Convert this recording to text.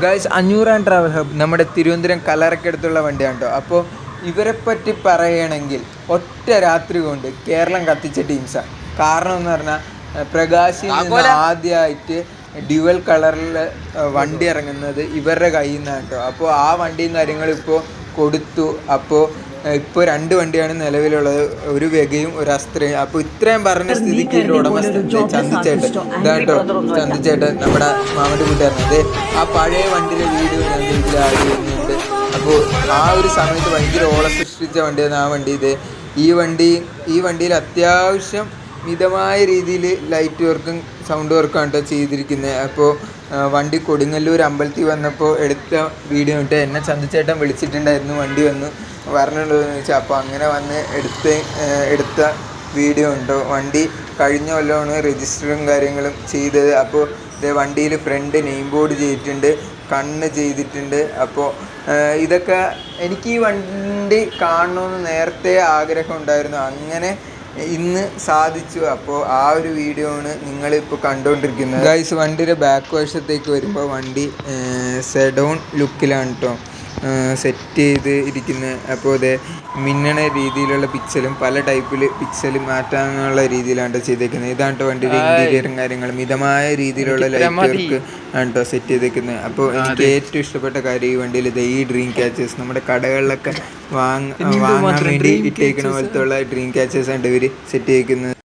Guys 500 travel hub നമ്മുടെ തിരുവനന്തപുരം കല്ലറയ്ക്കടുത്തുള്ള വണ്ടിയാണ് കേട്ടോ. അപ്പോൾ ഇവരെ പറ്റി പറയുകയാണെങ്കിൽ ഒറ്റ രാത്രി കൊണ്ട് കേരളം കത്തിച്ച ടീംസാണ്. കാരണം എന്ന് പറഞ്ഞാൽ പ്രകാശിൽ നിന്ന് ആദ്യമായിട്ട് ഡ്യുവൽ കളറിൽ വണ്ടി ഇറങ്ങുന്നത് ഇവരുടെ കയ്യിൽ നിന്നാണ് കേട്ടോ. അപ്പോൾ ആ വണ്ടിയും കാര്യങ്ങളിപ്പോൾ കൊടുത്തു. അപ്പോൾ ഇപ്പോൾ 2 വണ്ടിയാണ് നിലവിലുള്ളത്, ഒരു വെഗയും ഒരു അസ്ത്രയും. അപ്പോൾ ഇത്രയും പറഞ്ഞ സ്ഥിതിക്ക് ഇതിൻ്റെ ഉടമസ്ഥൻ ചന്തിച്ചേട്ടൻ ഇതാട്ടോ. ചന്തിച്ചേട്ടൻ നമ്മുടെ മാമൻ്റെ കൂട്ടുകാരൻ, അതെ ആ പഴയ വണ്ടിയിലെ വീഡിയോ ഞാൻ ഇതിൽ ആഡ് ചെയ്യുന്നുണ്ട്. അപ്പോൾ ആ ഒരു സമയത്ത് ഭയങ്കര ഓളം സൃഷ്ടിച്ച വണ്ടിയാണ് ആ വണ്ടി. ഈ വണ്ടിയിൽ അത്യാവശ്യം മിതമായ രീതിയിൽ ലൈറ്റ് വർക്കും സൗണ്ട് വർക്കാണ് കേട്ടോ ചെയ്തിരിക്കുന്നത്. അപ്പോൾ വണ്ടി കൊടുങ്ങല്ലൂർ അമ്പലത്തിൽ വന്നപ്പോൾ എടുത്ത വീഡിയോ ഇട്ട് എന്നെ ചന്തിച്ചേട്ടൻ വിളിച്ചിട്ടുണ്ടായിരുന്നു, വണ്ടി വന്നു വരണുണ്ടോ എന്ന് ചോദിച്ചാൽ. അപ്പോൾ അങ്ങനെ വന്ന് എടുത്ത വീഡിയോ ഉണ്ടോ. വണ്ടി കഴിഞ്ഞ കൊല്ലമാണ് രജിസ്റ്ററും കാര്യങ്ങളും ചെയ്തത്. അപ്പോൾ ഇത് വണ്ടിയിൽ ഫ്രണ്ട് നെയിം ബോർഡ് ചെയ്തിട്ടുണ്ട്, കണ്ണ് ചെയ്തിട്ടുണ്ട്. അപ്പോൾ ഇതൊക്കെ എനിക്ക് ഈ വണ്ടി കാണണമെന്ന് നേരത്തെ ആഗ്രഹം ഉണ്ടായിരുന്നു, അങ്ങനെ ഇന്ന് സാധിച്ചു. അപ്പോൾ ആ ഒരു വീഡിയോ ആണ് നിങ്ങളിപ്പോൾ കണ്ടുകൊണ്ടിരിക്കുന്നത്. ഗൈസ്, വണ്ടിയുടെ ബാക്ക് വശത്തേക്ക് വരുമ്പോൾ വണ്ടി സെഡോൺ ലുക്കിലാണ് കേട്ടോ സെറ്റ് ചെയ്ത് ഇരിക്കുന്നത്. അപ്പോൾ ഇത് മിന്നണ രീതിയിലുള്ള പിക്സലും പല ടൈപ്പിൽ പിക്സലും മാറ്റാനുള്ള രീതിയിലാണ് ചെയ്തേക്കുന്നത്. ഇതാണ് കേട്ടോ വണ്ടിയുടെ ഇൻറ്റീരിയറും കാര്യങ്ങളും. മിതമായ രീതിയിലുള്ള ലൈറ്റ് വർക്ക് ആണ് കേട്ടോ സെറ്റ് ചെയ്തേക്കുന്നത്. അപ്പോൾ എനിക്ക് ഏറ്റവും ഇഷ്ടപ്പെട്ട കാര്യം ഈ വണ്ടിയിൽ ഇത് ഈ ഡ്രീം ക്യാച്ചേഴ്സ് നമ്മുടെ കടകളിലൊക്കെ വാങ്ങാൻ വേണ്ടി ഇട്ടേക്കുന്ന പോലത്തെ ഉള്ള ഡ്രീം ക്യാച്ചേഴ്സാണ് ഇവർ സെറ്റ് ചെയ്തിരിക്കുന്നത്.